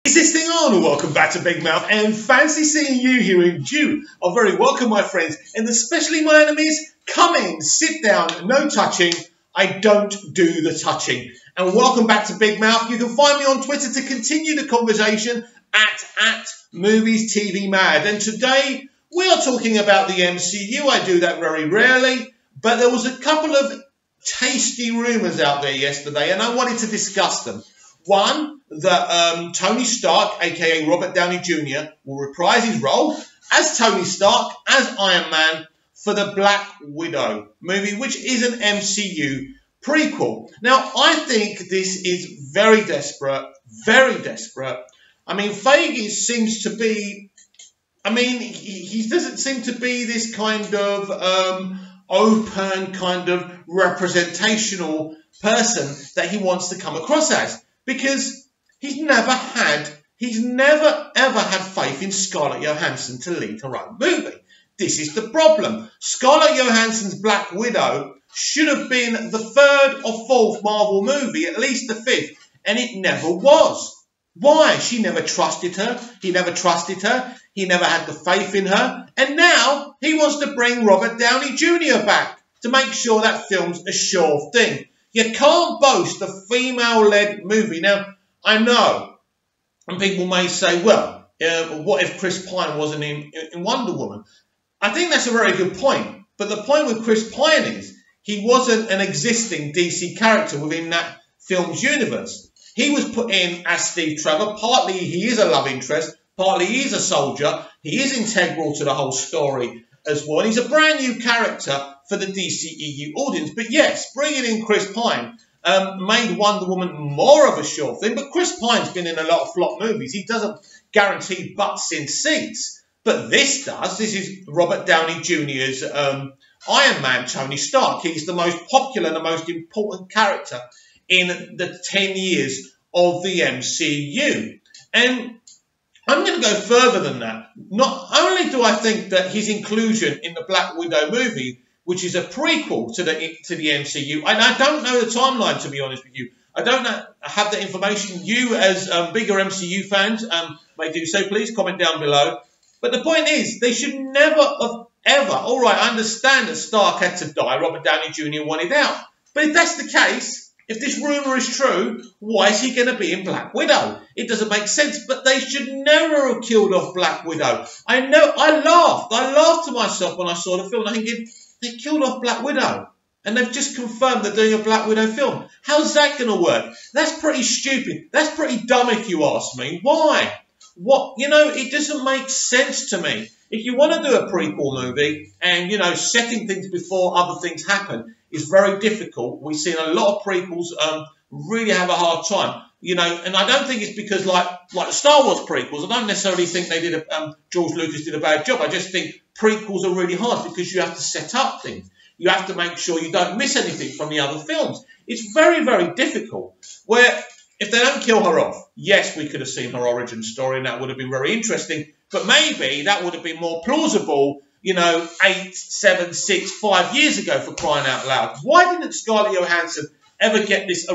Is this thing on? Well, welcome back to Big Mouth, and fancy seeing you here in June. Oh, very welcome, my friends, and especially my enemies. Come in, sit down, no touching. I don't do the touching. And welcome back to Big Mouth. You can find me on Twitter to continue the conversation at Movies TV Mad. And today we are talking about the MCU. I do that very rarely, but there was a couple of tasty rumours out there yesterday, and I wanted to discuss them. One, that Tony Stark, aka Robert Downey Jr., will reprise his role as Tony Stark, as Iron Man, for the Black Widow movie, which is an MCU prequel. Now, I think this is very desperate, very desperate. I mean, Feige seems to be, he doesn't seem to be this kind of open, kind of representational person that he wants to come across as. Because he's never ever had faith in Scarlett Johansson to lead her own movie. This is the problem. Scarlett Johansson's Black Widow should have been the third or fourth Marvel movie, at least the fifth, and it never was. Why? She never trusted her. He never trusted her. He never had the faith in her. And now he wants to bring Robert Downey Jr. back to make sure that film's a sure thing. You can't boast a female-led movie. Now, I know, and people may say, well, what if Chris Pine wasn't in Wonder Woman? I think that's a very good point. But the point with Chris Pine is he wasn't an existing DC character within that film's universe. He was put in as Steve Trevor. Partly he is a love interest. Partly he is a soldier. He is integral to the whole story as well. And he's a brand new character for the DCEU audience. But yes, bringing in Chris Pine made Wonder Woman more of a sure thing. But Chris Pine's been in a lot of flop movies. He doesn't guarantee butts in seats. But this does. This is Robert Downey Jr.'s Iron Man, Tony Stark. He's the most popular and the most important character in the 10 years of the MCU. And I'm going to go further than that. Not only do I think that his inclusion in the Black Widow movie, which is a prequel to the MCU, and I don't know the timeline, to be honest with you. I don't have the information. You, as bigger MCU fans, may do so. Please comment down below. But the point is, they should never have ever. All right, I understand that Stark had to die. Robert Downey Jr. wanted out. But if that's the case, if this rumour is true, why is he going to be in Black Widow? It doesn't make sense. But they should never have killed off Black Widow. I know. I laughed to myself when I saw the film. I'm thinking, they killed off Black Widow. And they've just confirmed they're doing a Black Widow film. How's that going to work? That's pretty stupid. That's pretty dumb if you ask me. Why? What? You know, it doesn't make sense to me. If you want to do a prequel movie and, you know, setting things before other things happen is very difficult. We've seen a lot of prequels really have a hard time. You know, and I don't think it's because like the Star Wars prequels, I don't necessarily think they did George Lucas did a bad job. I just think prequels are really hard because you have to set up things. You have to make sure you don't miss anything from the other films. It's very, very difficult. Where if they don't kill her off, yes, we could have seen her origin story and that would have been very interesting. But maybe that would have been more plausible, you know, 8, 7, 6, 5 years ago, for crying out loud. Why didn't Scarlett Johansson ever get this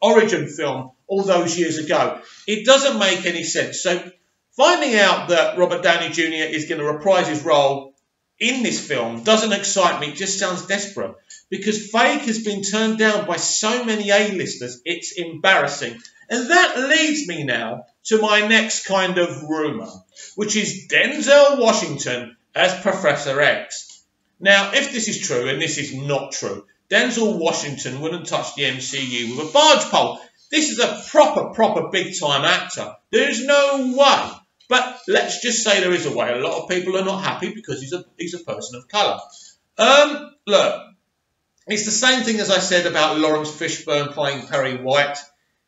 origin film all those years ago? It doesn't make any sense. So finding out that Robert Downey Jr. is going to reprise his role in this film doesn't excite me. It just sounds desperate. Because Feige has been turned down by so many A-listers, it's embarrassing. And that leads me now to my next kind of rumour, which is Denzel Washington as Professor X. Now, if this is true, and this is not true, Denzel Washington wouldn't touch the MCU with a barge pole. This is a proper big-time actor. There's no way. But let's just say there is a way. A lot of people are not happy because he's a person of colour. Look, it's the same thing as I said about Lawrence Fishburne playing Perry White.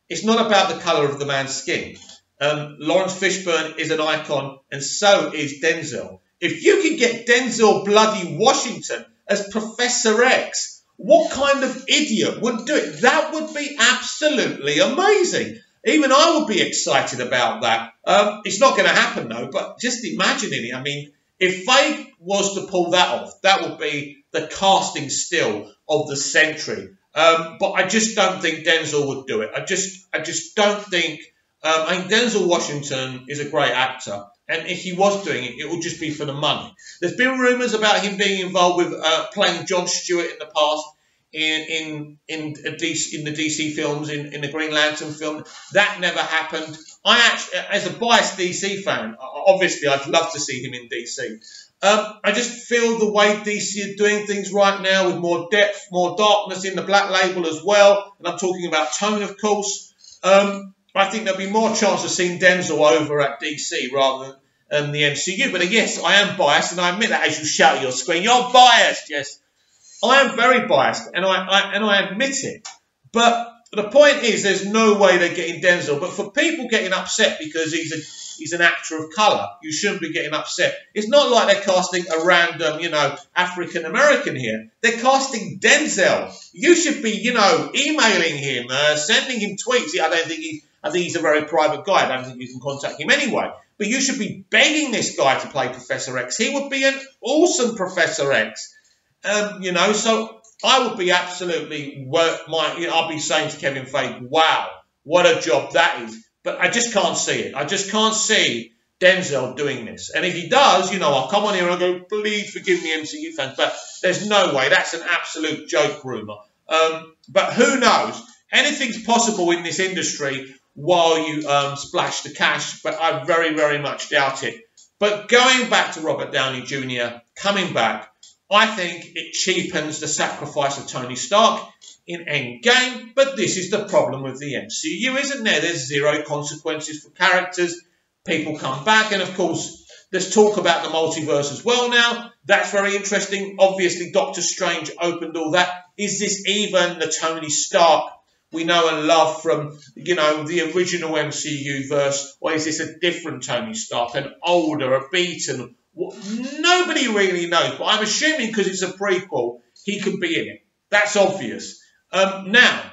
It's not about the colour of the man's skin. Lawrence Fishburne is an icon, and so is Denzel. If you could get Denzel bloody Washington as Professor X, what kind of idiot would do it? That would be absolutely amazing. Even I would be excited about that. It's not going to happen, though, but just imagining it. I mean, if Feige was to pull that off, that would be the casting still of the century. But I just don't think Denzel would do it. I just don't think I think Denzel Washington is a great actor. And if he was doing it, it would just be for the money. There's been rumours about him being involved with playing John Stewart in the past in the DC films, in the Green Lantern film. That never happened. I actually, as a biased DC fan, obviously I'd love to see him in DC. I just feel the way DC are doing things right now, with more depth, more darkness in the Black Label as well, and I'm talking about tone, of course, I think there'll be more chance of seeing Denzel over at DC rather than the MCU. But yes, I am biased, and I admit that as you shout at your screen. You're biased, yes. I am very biased, and I admit it. But the point is, there's no way they're getting Denzel. But for people getting upset because he's an actor of colour, you shouldn't be getting upset. It's not like they're casting a random, African American here. They're casting Denzel. You should be, emailing him, sending him tweets. I think he's a very private guy. I don't think you can contact him anyway. But you should be begging this guy to play Professor X. He would be an awesome Professor X. So I would be absolutely, I'll be saying to Kevin Feige, wow, what a job that is. But I just can't see it. I just can't see Denzel doing this. And if he does, I'll come on here and I'll go, please forgive me, MCU fans. But there's no way. That's an absolute joke rumour. But who knows? Anything's possible in this industry while you splash the cash. But I very, very much doubt it. But going back to Robert Downey Jr., coming back, I think it cheapens the sacrifice of Tony Stark in Endgame, but this is the problem with the MCU, isn't there? There's zero consequences for characters. People come back, and of course, there's talk about the multiverse as well now. That's very interesting. Obviously, Doctor Strange opened all that. Is this even the Tony Stark we know and love from, the original MCU verse, or is this a different Tony Stark, an older, a beaten? Nobody really knows, but I'm assuming because it's a prequel, he could be in it. That's obvious. Now,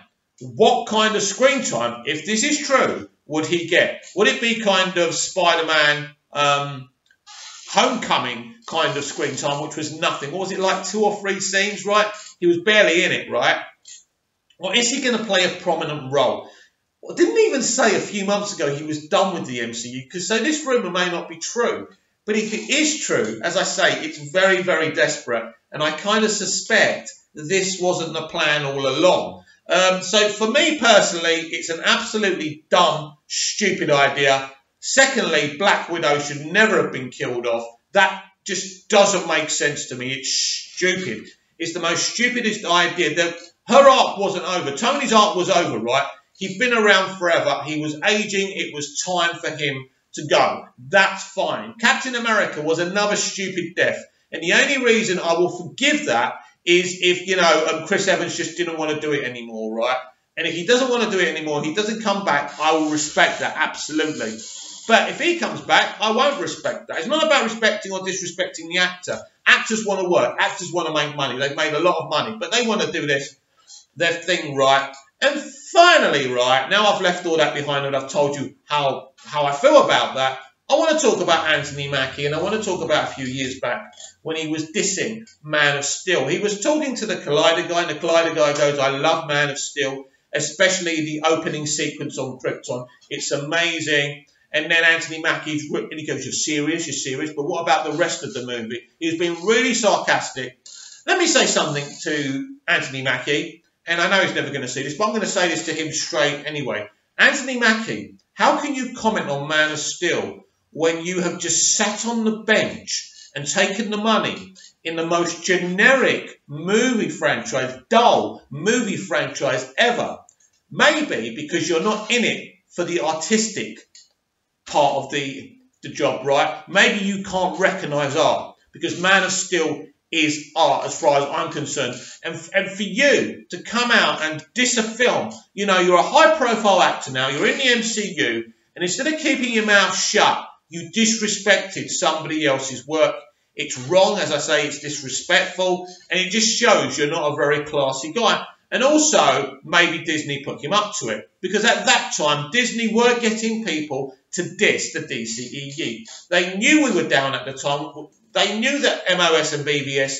what kind of screen time, if this is true, would he get? Would it be kind of Spider-Man Homecoming kind of screen time, which was nothing? What was it, like 2 or 3 scenes, right? He was barely in it, right? Or is he going to play a prominent role? Well, didn't even say a few months ago he was done with the MCU, so this rumour may not be true. But if it is true, as I say, it's very, very desperate. And I kind of suspect this wasn't the plan all along. So for me personally, it's an absolutely dumb, stupid idea. Secondly, Black Widow should never have been killed off. That just doesn't make sense to me. It's stupid. It's the most stupidest idea. Her arc wasn't over. Tony's arc was over, right? He'd been around forever. He was aging. It was time for him to go. That's fine. Captain America was another stupid death. And the only reason I will forgive that is if, Chris Evans just didn't want to do it anymore, right? And if he doesn't want to do it anymore, he doesn't come back, I will respect that, absolutely. But if he comes back, I won't respect that. It's not about respecting or disrespecting the actor. Actors want to work. Actors want to make money. They've made a lot of money, but they want to do their thing right. And finally, right, now I've left all that behind and I've told you how I feel about that, I want to talk about Anthony Mackie, and I want to talk about a few years back when he was dissing Man of Steel. He was talking to the Collider guy, and the Collider guy goes, I love Man of Steel, especially the opening sequence on Krypton. It's amazing. And then Anthony Mackie's, and he goes, you're serious, but what about the rest of the movie? He's been really sarcastic. Let me say something to Anthony Mackie. And I know he's never going to see this, but I'm going to say this to him straight anyway. Anthony Mackie, how can you comment on Man of Steel when you have just sat on the bench and taken the money in the most generic movie franchise, dull movie franchise ever? Maybe because you're not in it for the artistic part of the job, right? Maybe you can't recognise art, because Man of Steel is art as far as I'm concerned. And for you to come out and diss a film, you're a high-profile actor now, you're in the MCU, and instead of keeping your mouth shut, you disrespected somebody else's work. It's wrong, as I say, it's disrespectful, and it just shows you're not a very classy guy. And also, maybe Disney put him up to it, because at that time, Disney were getting people to diss the DCEU. They knew we were down at the time. They knew that MOS and BVS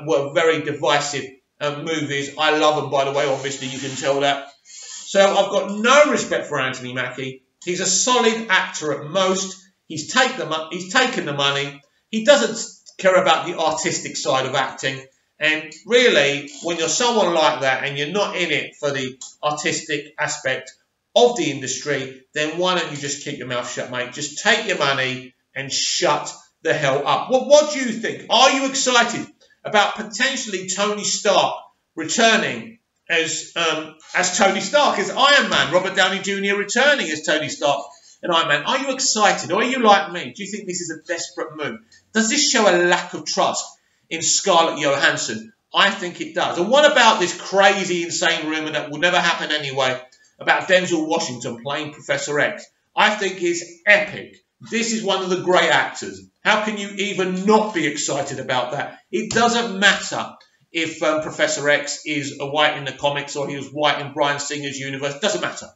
were very divisive movies. I love them, by the way. Obviously, you can tell that. So I've got no respect for Anthony Mackie. He's a solid actor at most. He's taken the money. He doesn't care about the artistic side of acting. And really, when you're someone like that and you're not in it for the artistic aspect of the industry, then why don't you just keep your mouth shut, mate? Just take your money and shut the hell up. What do you think? Are you excited about potentially Tony Stark returning as Tony Stark, as Iron Man, Robert Downey Jr. returning as Tony Stark and Iron Man? Are you excited, or are you like me? Do you think this is a desperate move? Does this show a lack of trust in Scarlett Johansson? I think it does. And what about this crazy, insane rumour that will never happen anyway about Denzel Washington playing Professor X? I think it's epic. This is one of the great actors. How can you even not be excited about that? It doesn't matter if Professor X is a white in the comics or he was white in Bryan Singer's universe. Doesn't matter.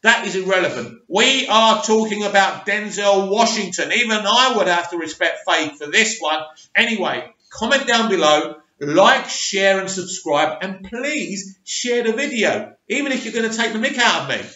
That is irrelevant. We are talking about Denzel Washington. Even I would have to respect faith for this one. Anyway, comment down below, like, share and subscribe, and please share the video, even if you're going to take the mick out of me.